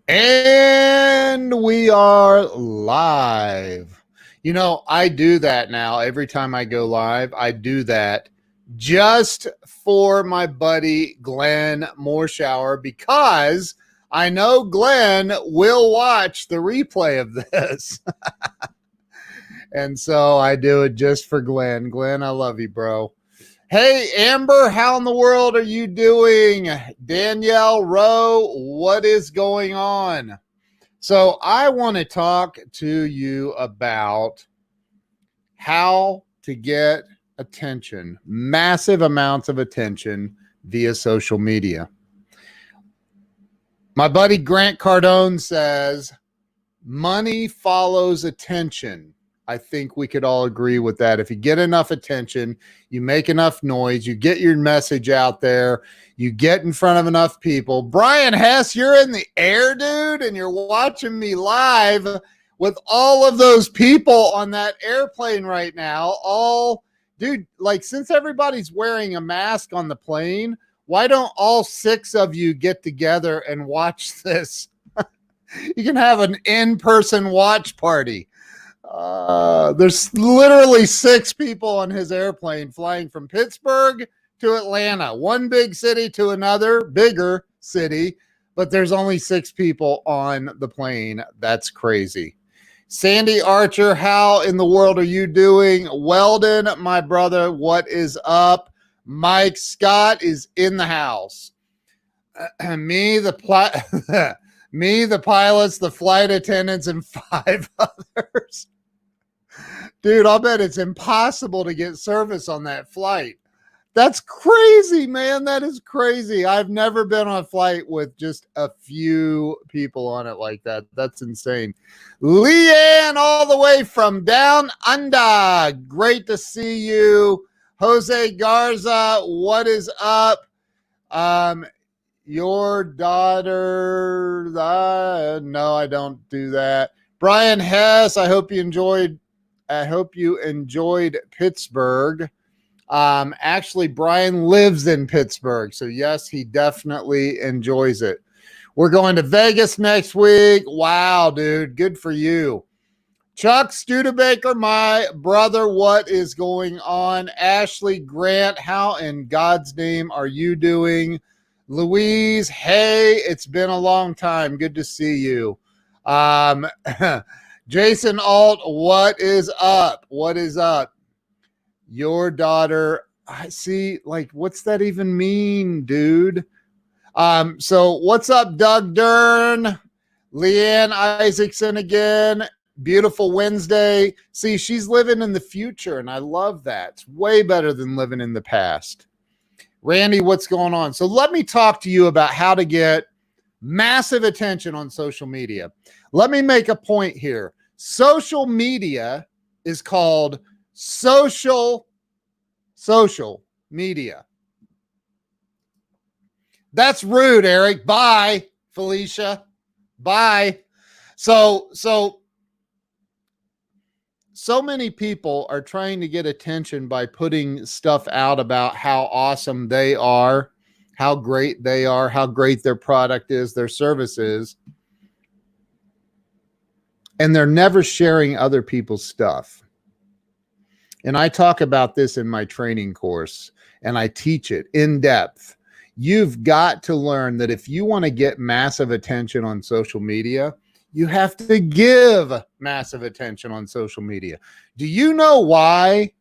And we are live. You know, I do that now. Every time I go live, I do that just for my buddy Glenn Morshower because I know Glenn will watch the replay of this. And so I do it just for Glenn. Glenn, I love you, bro. Hey, Amber, how in the world are you doing? Danielle Rowe, what is going on? So I want to talk to you about how to get attention, massive amounts of attention via social media. My buddy Grant Cardone says money follows attention. I think we could all agree with that. If you get enough attention, you make enough noise, you get your message out there, you get in front of enough people. Brian Hess, you're in the air, dude, and you're watching me live with all of those people on that airplane right now. Dude, like since everybody's wearing a mask on the plane, why don't all 6 of you get together and watch this? You can have an in-person watch party. There's literally 6 people on his airplane flying from Pittsburgh to Atlanta, one big city to another bigger city, but there's only 6 people on the plane. That's crazy. Sandy Archer, how in the world are you doing? Weldon, my brother, what is up? Mike Scott is in the house. Me, the pilots, the flight attendants, and 5 others. Dude, I'll bet it's impossible to get service on that flight. That's crazy, man. That is crazy. I've never been on a flight with just a few people on it like that. That's insane. Leanne, all the way from down under. Great to see you. Jose Garza, what is up? Your daughter, no, I don't do that. Brian Hess, I hope you enjoyed Pittsburgh. Actually, Brian lives in Pittsburgh, so yes, he definitely enjoys it. We're going to Vegas next week. Wow, dude, good for you. Chuck Studebaker, my brother, what is going on? Ashley Grant, how in God's name are you doing? Louise, hey, it's been a long time. Good to see you. Jason Alt, what is up? What is up? Your daughter, I see, like, what's that even mean, dude? So what's up, Doug Dern? Leanne Isaacson again. Beautiful Wednesday. See, she's living in the future, and I love that. It's way better than living in the past. Randy, what's going on? So let me talk to you about how to get massive attention on social media. Let me make a point here. Social media is called social media. That's rude, Eric. Bye, Felicia. Bye. So many people are trying to get attention by putting stuff out about how awesome they are, how great they are, how great their product is, their service is. And they're never sharing other people's stuff. And I talk about this in my training course, and I teach it in depth. You've got to learn that if you want to get massive attention on social media, you have to give massive attention on social media. Do you know why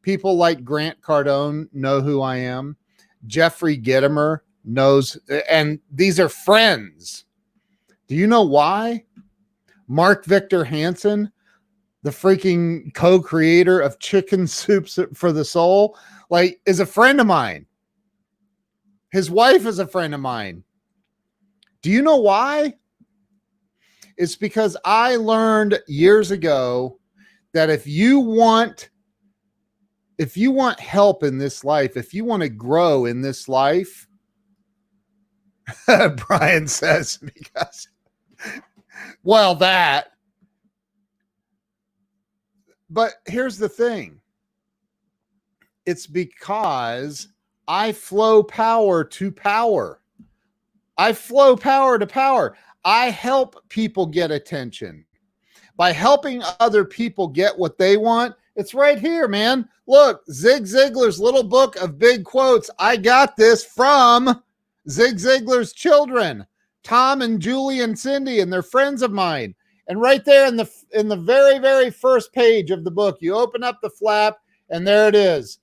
people like Grant Cardone know who I am? Jeffrey Gitomer knows, and these are friends. Do you know why? Mark Victor Hansen, the freaking co-creator of Chicken Soup for the Soul, like, is a friend of mine. His wife is a friend of mine. Do you know why? It's because I learned years ago that if you want help in this life, if you want to grow in this life, Brian says, because, well, that. But here's the thing. It's because I flow power to power. I flow power to power. I help people get attention. By helping other people get what they want, it's right here, man. Look, Zig Ziglar's little book of big quotes. I got this from Zig Ziglar's children, Tom and Julie and Cindy, and they're friends of mine. And right there in the very, very first page of the book, you open up the flap, and there it is,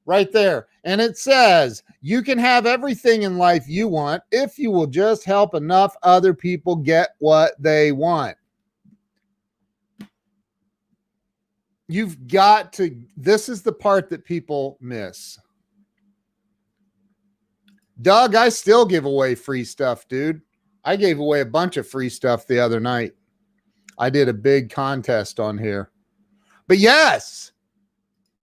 right there. And it says, you can have everything in life you want if you will just help enough other people get what they want. You've got to, this is the part that people miss. Doug, I still give away free stuff, dude. I gave away a bunch of free stuff the other night. I did a big contest on here. But yes,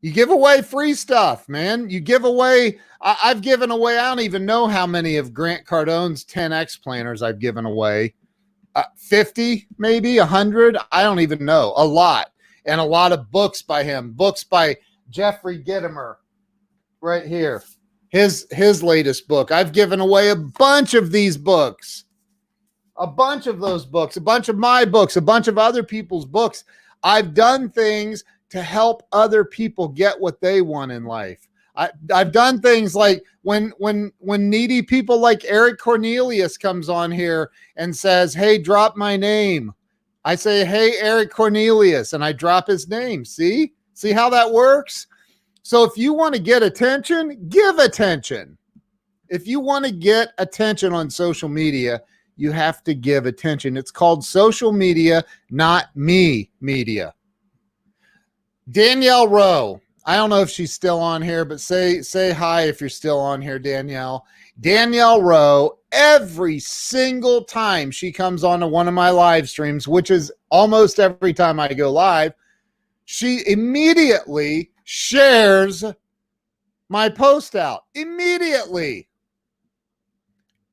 you give away free stuff, man. You give away, I've given away, I don't even know how many of Grant Cardone's 10X planners I've given away. 50, maybe 100. I don't even know. A lot. And a lot of books by him. Books by Jeffrey Gitomer right here. His latest book. I've given away a bunch of these books. A bunch of those books. A bunch of my books. A bunch of other people's books. I've done things to help other people get what they want in life. I've done things like when needy people like Eric Cornelius comes on here and says, hey, drop my name. I say, hey, Eric Cornelius, and I drop his name. See how that works? So if you want to get attention, give attention. If you want to get attention on social media, you have to give attention. It's called social media, not me media. Danielle Rowe. I don't know if she's still on here, but say hi if you're still on here, Danielle. Danielle Rowe, every single time she comes on to one of my live streams, which is almost every time I go live, she immediately shares my post out. Immediately.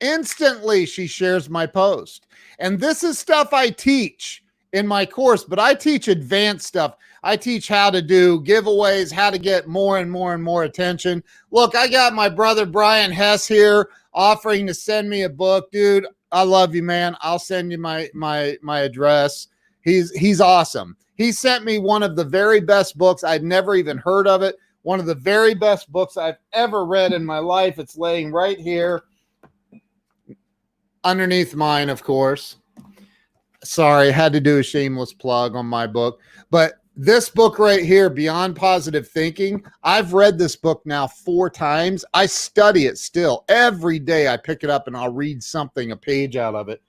Instantly, she shares my post. And this is stuff I teach in my course, but I teach advanced stuff. I teach how to do giveaways, how to get more and more and more attention. Look, I got my brother Brian Hess here offering to send me a book. Dude, I love you, man. I'll send you my address. He's awesome. He sent me one of the very best books. I'd never even heard of it. One of the very best books I've ever read in my life. It's laying right here underneath mine, of course. Sorry, I had to do a shameless plug on my book. But this book right here, Beyond Positive Thinking, I've read this book now 4 times. I study it still. Every day I pick it up and I'll read something, a page out of it.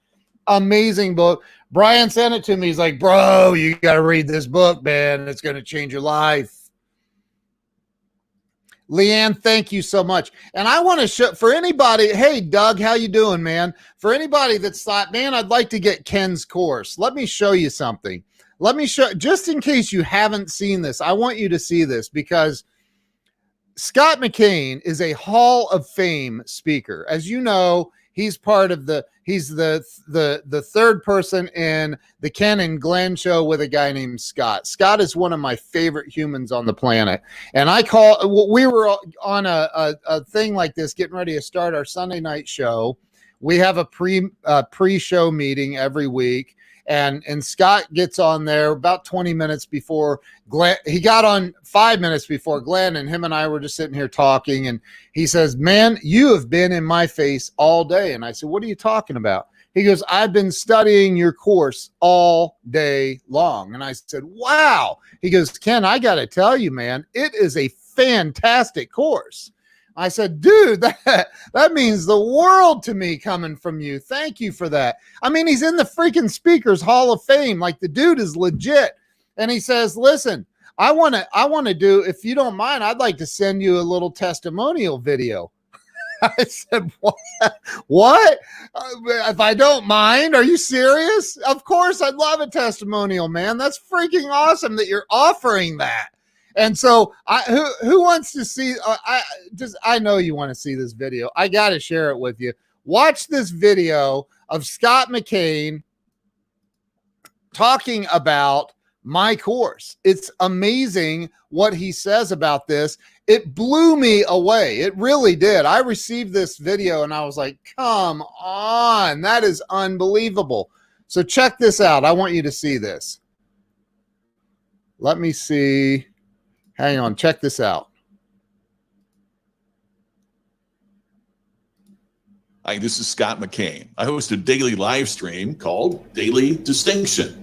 Amazing book. Brian sent it to me. He's like, bro, you got to read this book, man. It's going to change your life. Leanne, thank you so much. And I want to show for anybody, hey, Doug, how you doing, man? For anybody that's thought, man, I'd like to get Ken's course. Let me show you something. Let me show, just in case you haven't seen this, I want you to see this because Scott McKain is a Hall of Fame speaker. As you know, he's part of he's the third person in the Ken and Glenn show with a guy named Scott. Scott is one of my favorite humans on the planet. And we were on a thing like this, getting ready to start our Sunday night show. We have a pre-show meeting every week. And Scott gets on there about 20 minutes before Glenn. He got on 5 minutes before Glenn, and him and I were just sitting here talking. And he says, man, you have been in my face all day. And I said, what are you talking about? He goes, I've been studying your course all day long. And I said, wow. He goes, Ken, I got to tell you, man, it is a fantastic course. I said, dude, that means the world to me coming from you. Thank you for that. I mean, he's in the freaking Speakers Hall of Fame. Like, the dude is legit. And he says, listen, I want to do, if you don't mind, I'd like to send you a little testimonial video. I said, what? If I don't mind, are you serious? Of course, I'd love a testimonial, man. That's freaking awesome that you're offering that. And so who wants to see, I know you want to see this video. I got to share it with you. Watch this video of Scott McKain talking about my course. It's amazing what he says about this. It blew me away. It really did. I received this video and I was like, come on, that is unbelievable. So check this out. I want you to see this. Let me see. Hang on, check this out. Hi, this is Scott McKain. I host a daily live stream called Daily Distinction.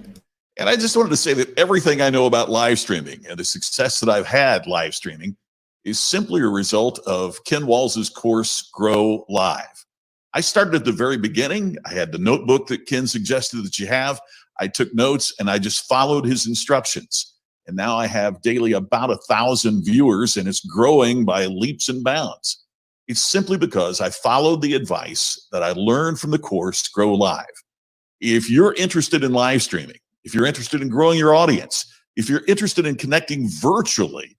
And I just wanted to say that everything I know about live streaming and the success that I've had live streaming is simply a result of Ken Walls' course, Grow Live. I started at the very beginning. I had the notebook that Ken suggested that you have. I took notes and I just followed his instructions. And now I have daily about 1,000 viewers, and it's growing by leaps and bounds. It's simply because I followed the advice that I learned from the course, Grow Live. If you're interested in live streaming, if you're interested in growing your audience, if you're interested in connecting virtually,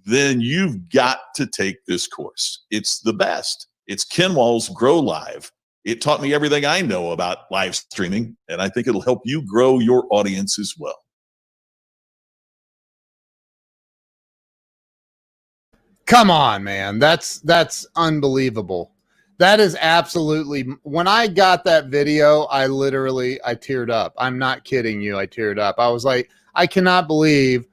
then you've got to take this course. It's the best. It's Ken Walls Grow Live. It taught me everything I know about live streaming, and I think it'll help you grow your audience as well. Come on, man. That's unbelievable. That is absolutely, when I got that video, I teared up. I'm not kidding you. I teared up. I was like, I cannot believe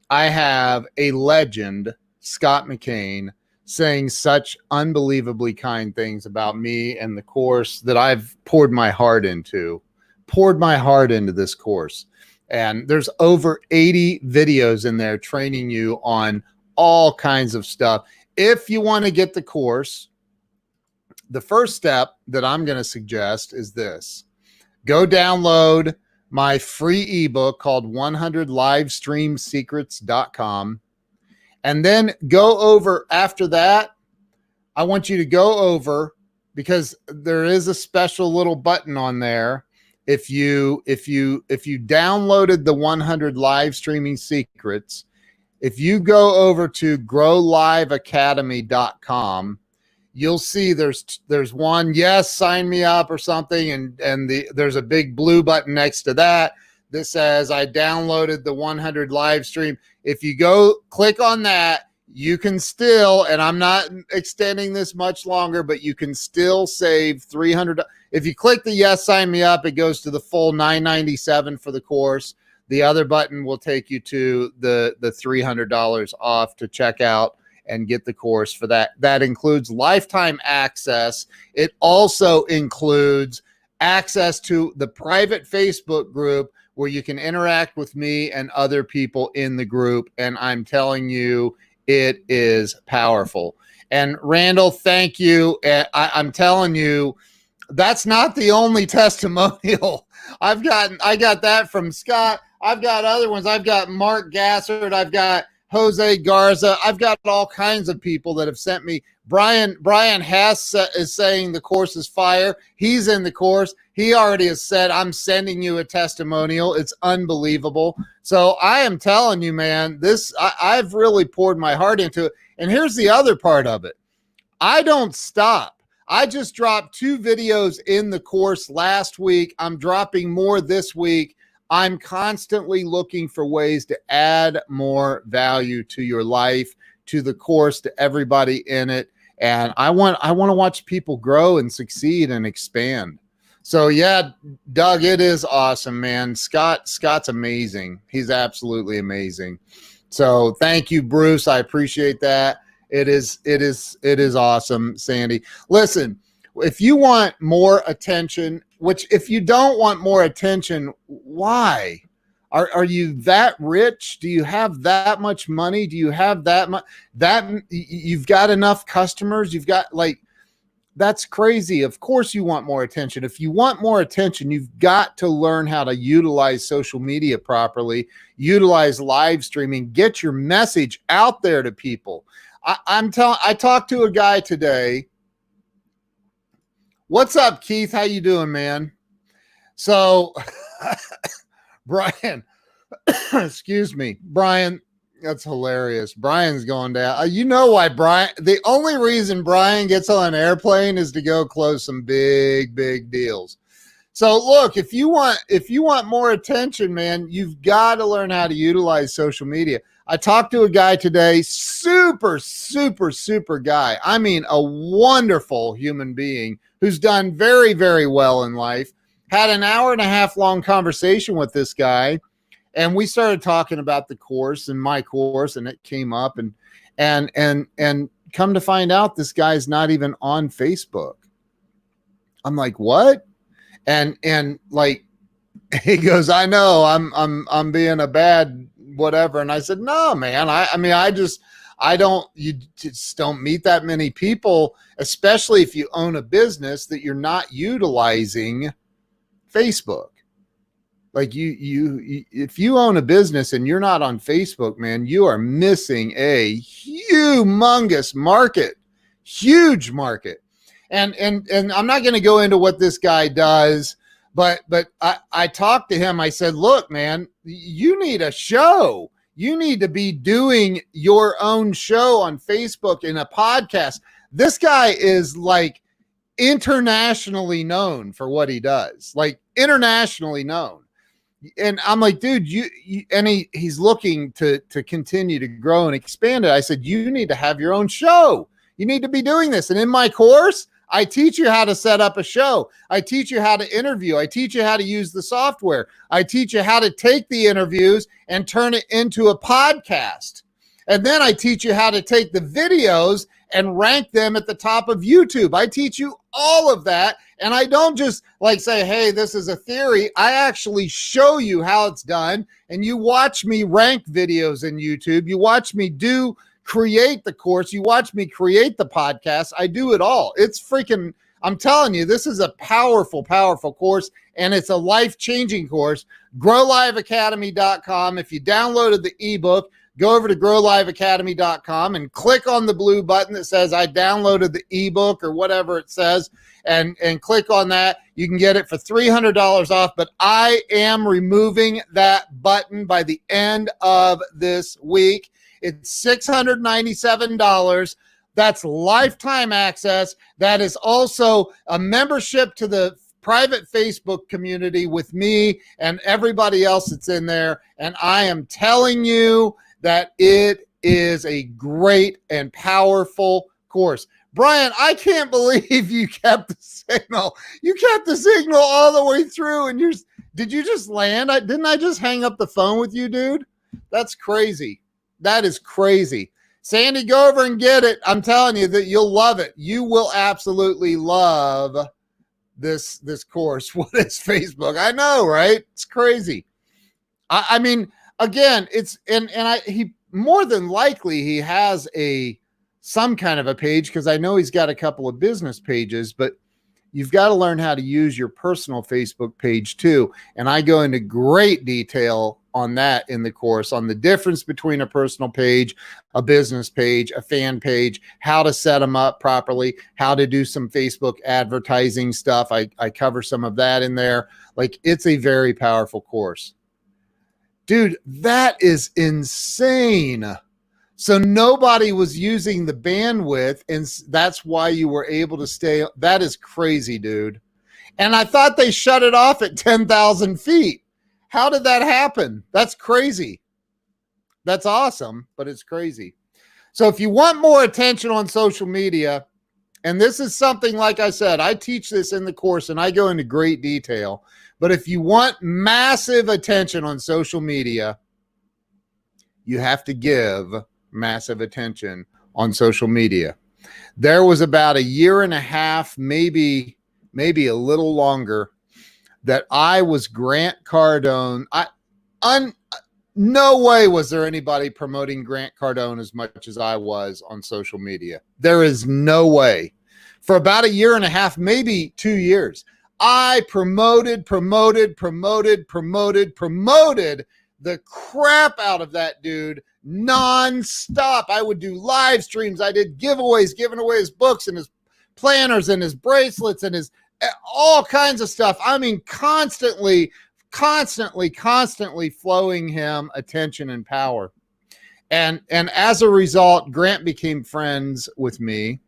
I have a legend, Scott McKain, saying such unbelievably kind things about me and the course that I've poured my heart into this course. And there's over 80 videos in there training you on all kinds of stuff. If you want to get the course, the first step that I'm going to suggest is this. Go download my free ebook called 100livestreamsecrets.com. And then go over after that. I want you to go over, because there is a special little button on there. If you downloaded the 100 live streaming secrets, if you go over to growliveacademy.com, you'll see there's one, yes, sign me up or something. And there's a big blue button next to that says, I downloaded the 100 live stream. If you go click on that, you can still, and I'm not extending this much longer, but you can still save $300. If you click the yes, sign me up, it goes to the full $997 for the course. The other button will take you to the $300 off to check out and get the course for that. That includes lifetime access. It also includes access to the private Facebook group where you can interact with me and other people in the group. And I'm telling you, it is powerful. And Randall, thank you. I'm telling you, that's not the only testimonial. I got that from Scott. I've got other ones. I've got Mark Gassard. I've got Jose Garza. I've got all kinds of people that have sent me. Brian Hess is saying the course is fire. He's in the course. He already has said, I'm sending you a testimonial. It's unbelievable. So I am telling you, man, I've really poured my heart into it. And here's the other part of it. I don't stop. I just dropped 2 videos in the course last week. I'm dropping more this week. I'm constantly looking for ways to add more value to your life, to the course, to everybody in it. And I want to watch people grow and succeed and expand. So yeah, Doug, it is awesome, man. Scott's amazing. He's absolutely amazing. So thank you, Bruce. I appreciate that. It is awesome, Sandy. Listen, if you want more attention, which if you don't want more attention, why? Are you that rich? Do you have that much money? Do you have that much, you've got enough customers? You've got, like, that's crazy. Of course you want more attention. If you want more attention, you've got to learn how to utilize social media properly, utilize live streaming, get your message out there to people. I talked to a guy today. What's up, Keith? How you doing, man? So Brian, excuse me, Brian, that's hilarious. Brian's going down. You know why Brian, the only reason Brian gets on an airplane is to go close some big deals. So look, if you want more attention, man, you've got to learn how to utilize social media. I talked to a guy today, super, super, super guy. I mean, a wonderful human being who's done very, very well in life. Had an hour and a half long conversation with this guy, and we started talking about the course and my course, and it came up, and come to find out, this guy's not even on Facebook. I'm like, what? And like, he goes, I know I'm being a bad whatever. And I said, no, man. You just don't meet that many people, especially if you own a business, that you're not utilizing Facebook. Like if you own a business and you're not on Facebook, man, you are missing a humongous market, huge market. And I'm not going to go into what this guy does, but I talked to him. I said, look, man, you need a show. You need to be doing your own show on Facebook and a podcast. This guy is like internationally known for what he does, like internationally known. And I'm like, dude, he's looking to continue to grow and expand it. I said, you need to have your own show. You need to be doing this. And in my course, I teach you how to set up a show. I teach you how to interview. I teach you how to use the software. I teach you how to take the interviews and turn it into a podcast. And then I teach you how to take the videos and rank them at the top of YouTube. I teach you all of that. And I don't just like say, hey, this is a theory. I actually show you how it's done. And you watch me rank videos in YouTube. You watch me create the course. You watch me create the podcast. I do it all. It's freaking, I'm telling you, this is a powerful, powerful course, and it's a life-changing course. GrowLiveAcademy.com. If you downloaded the ebook, go over to GrowLiveAcademy.com and click on the blue button that says I downloaded the ebook or whatever it says, and click on that. You can get it for $300 off, but I am removing that button by the end of this week. It's $697. That's lifetime access. That is also a membership to the private Facebook community with me and everybody else that's in there. And I am telling you that it is a great and powerful course. Brian, I can't believe you kept the signal. You kept the signal all the way through. And did you just land? Didn't I just hang up the phone with you, dude? That's crazy. That is crazy. Sandy, go over and get it. I'm telling you that you'll love it. You will absolutely love this course. What is Facebook? I know, right? It's crazy. I mean, again, it's he more than likely he has some kind of a page, because I know he's got a couple of business pages, but you've got to learn how to use your personal Facebook page too. And I go into great detail on that in the course, on the difference between a personal page, a business page, a fan page, how to set them up properly, how to do some Facebook advertising stuff. I cover some of that in there. Like, it's a very powerful course. Dude, that is insane. So nobody was using the bandwidth, and that's why you were able to stay. That is crazy, dude. And I thought they shut it off at 10,000 feet. How did that happen? That's crazy. That's awesome, but it's crazy. So if you want more attention on social media, and this is something, like I said, I teach this in the course and I go into great detail, but if you want massive attention on social media, you have to give massive attention on social media. There was about a year and a half, maybe a little longer, that I was Grant Cardone. No way was there anybody promoting Grant Cardone as much as I was on social media. There is no way. For about a year and a half, maybe 2 years, I promoted the crap out of that dude nonstop. I would do live streams. I did giveaways, giving away his books and his planners and his bracelets and his all kinds of stuff. I mean, constantly flowing him attention and power. And as a result, Grant became friends with me.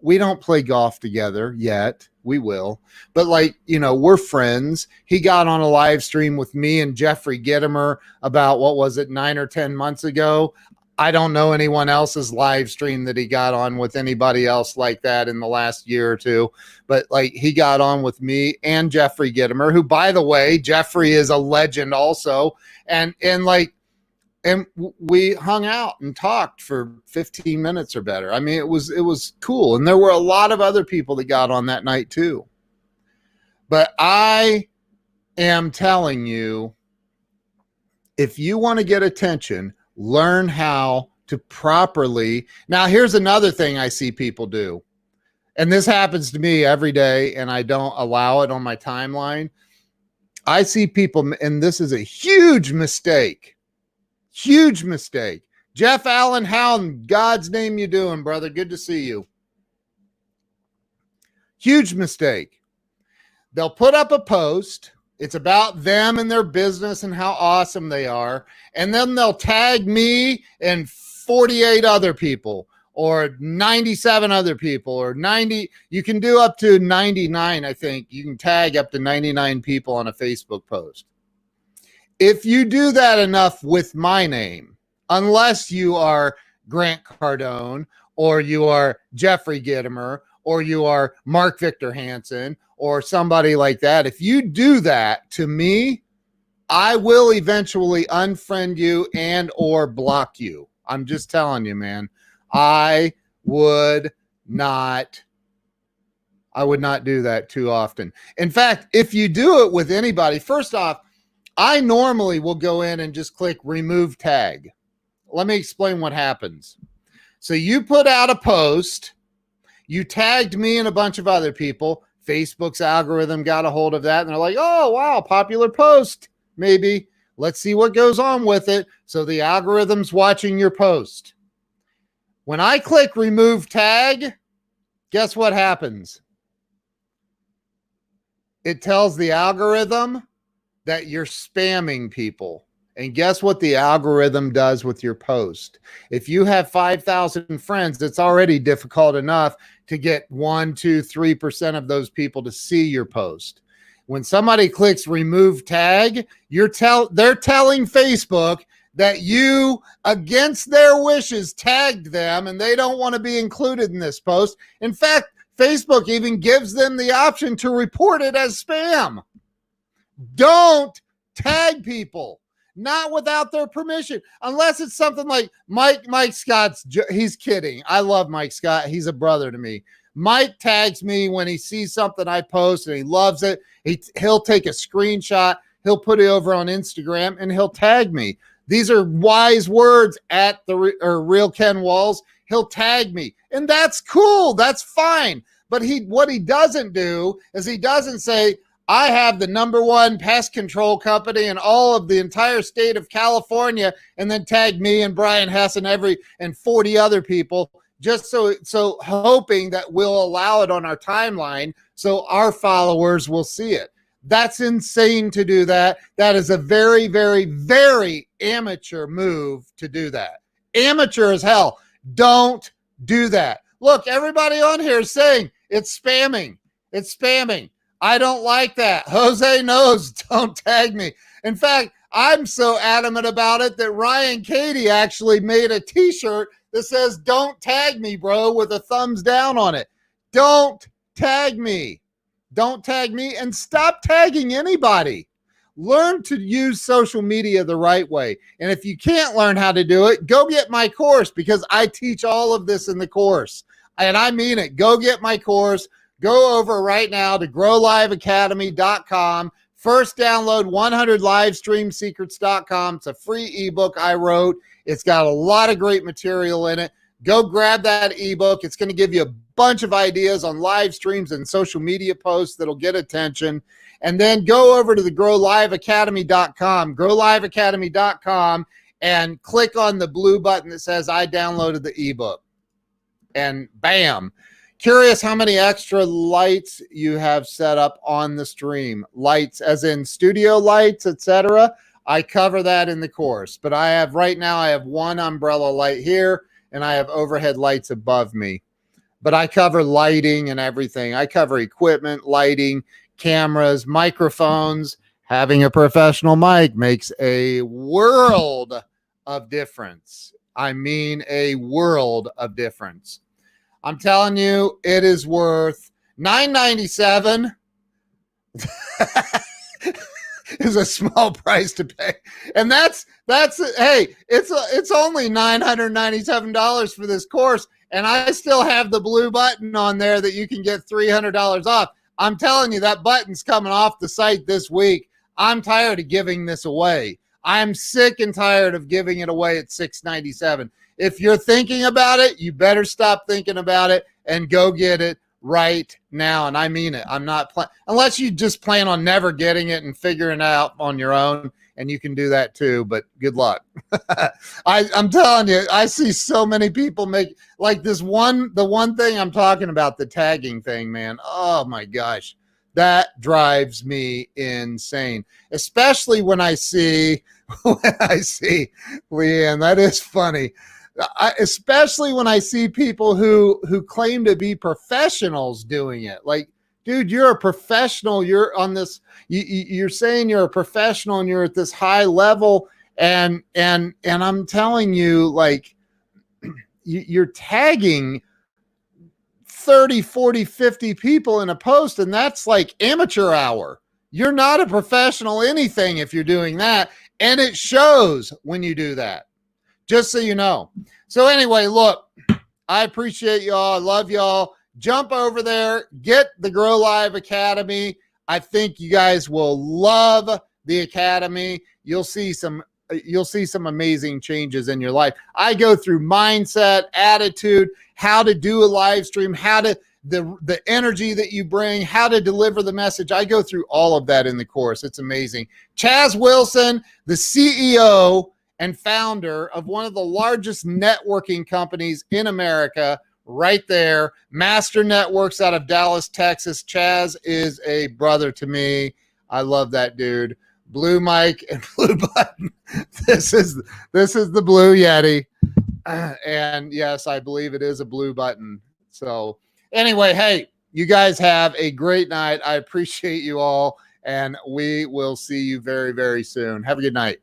We don't play golf together yet. We will. But like, we're friends. He got on a live stream with me and Jeffrey Gitomer about, what was it, 9 or 10 months ago. I don't know anyone else's live stream that he got on with anybody else like that in the last year or two. But like, he got on with me and Jeffrey Gitomer, who, by the way, Jeffrey is a legend also. And we hung out and talked for 15 minutes or better. I mean, it was cool. And there were a lot of other people that got on that night too. But I am telling you, if you want to get attention, learn how to properly. Now, here's another thing I see people do. And this happens to me every day, and I don't allow it on my timeline. I see people, and this is a huge mistake. Huge mistake. Jeff Allen, how in God's name you doing, brother? Good to see you. Huge mistake. They'll put up a post. It's about them and their business and how awesome they are. And then they'll tag me and 48 other people or 97 other people or 90. You can do up to 99, I think. You can tag up to 99 people on a Facebook post. If you do that enough with my name, unless you are Grant Cardone or you are Jeffrey Gitomer or you are Mark Victor Hansen or somebody like that, if you do that to me, I will eventually unfriend you and or block you. I'm just telling you, man. I would not do that too often. In fact, if you do it with anybody, first off, I normally will go in and just click remove tag. Let me explain what happens. So you put out a post, you tagged me and a bunch of other people. Facebook's algorithm got a hold of that, and they're like, oh, wow, popular post, maybe. Let's see what goes on with it. So the algorithm's watching your post. When I click remove tag, guess what happens? It tells the algorithm that you're spamming people. And guess what the algorithm does with your post? If you have 5,000 friends, it's already difficult enough to get 1, 2, 3% of those people to see your post. When somebody clicks remove tag, they're telling Facebook that you, against their wishes, tagged them and they don't want to be included in this post. In fact, Facebook even gives them the option to report it as spam. Don't tag people, not without their permission, unless it's something like Mike Scott's. He's kidding. I love Mike Scott. He's a brother to me. Mike tags me when he sees something I post and he loves it. He'll take a screenshot. He'll put it over on Instagram and he'll tag me. These are wise words at the Real Ken Walls. He'll tag me, and that's cool. That's fine. But what he doesn't do is he doesn't say, I have the #1 pest control company in all of the entire state of California, and then tag me and Brian Hess and 40 other people, just so hoping that we'll allow it on our timeline so our followers will see it. That's insane to do that. That is a very, very, very amateur move to do that. Amateur as hell. Don't do that. Look, everybody on here is saying it's spamming. It's spamming. I don't like that. Jose knows, don't tag me. In fact, I'm so adamant about it that Ryan Cady actually made a t-shirt that says, don't tag me, bro, with a thumbs down on it. Don't tag me. Don't tag me and stop tagging anybody. Learn to use social media the right way. And if you can't learn how to do it, go get my course, because I teach all of this in the course. And I mean it. Go get my course. Go over right now to growliveacademy.com. First download 100livestreamsecrets.com. It's a free ebook I wrote. It's got a lot of great material in it. Go grab that ebook. It's going to give you a bunch of ideas on live streams and social media posts that'll get attention. And then go over to the growliveacademy.com, growliveacademy.com, and click on the blue button that says I downloaded the ebook. And bam. Curious how many extra lights you have set up on the stream. Lights as in studio lights, etc. I cover that in the course. But right now I have one umbrella light here, and I have overhead lights above me. but I cover lighting and everything. I cover equipment, lighting, cameras, microphones. Having a professional mic makes a world of difference. I mean, a world of difference. I'm telling you, it is worth $9.97. Is a small price to pay, and that's hey, it's only $997 for this course, and I still have the blue button on there that you can get $300 off. I'm telling you, that button's coming off the site this week. I'm tired of giving this away. I'm sick and tired of giving it away at $697. If you're thinking about it, you better stop thinking about it and go get it right now. And I mean it. I'm not unless you just plan on never getting it and figuring it out on your own, and you can do that too, but good luck. I'm telling you, I see so many people make like the one thing I'm talking about, the tagging thing, man. Oh my gosh. That drives me insane, especially when I see Leanne. That is funny. Especially when I see people who claim to be professionals doing it. Like, dude, you're a professional. You're on this. You're saying you're a professional and you're at this high level. And I'm telling you, like, you're tagging 30, 40, 50 people in a post, and that's like amateur hour. You're not a professional anything if you're doing that, and it shows when you do that, just so you know. So anyway, look, I appreciate y'all. I love y'all. Jump over there, get the Grow Live Academy. I think you guys will love the Academy. You'll see some amazing changes in your life. I go through mindset, attitude, how to do a live stream, how to the energy that you bring, how to deliver the message. I go through all of that in the course. It's amazing. Chaz Wilson, the CEO and founder of one of the largest networking companies in America, right there, Master Networks out of Dallas, Texas. Chaz is a brother to me. I love that dude. Blue mic and blue button. This is the Blue Yeti. And yes, I believe it is a blue button. So anyway, hey, you guys have a great night. I appreciate you all, and we will see you very, very soon. Have a good night.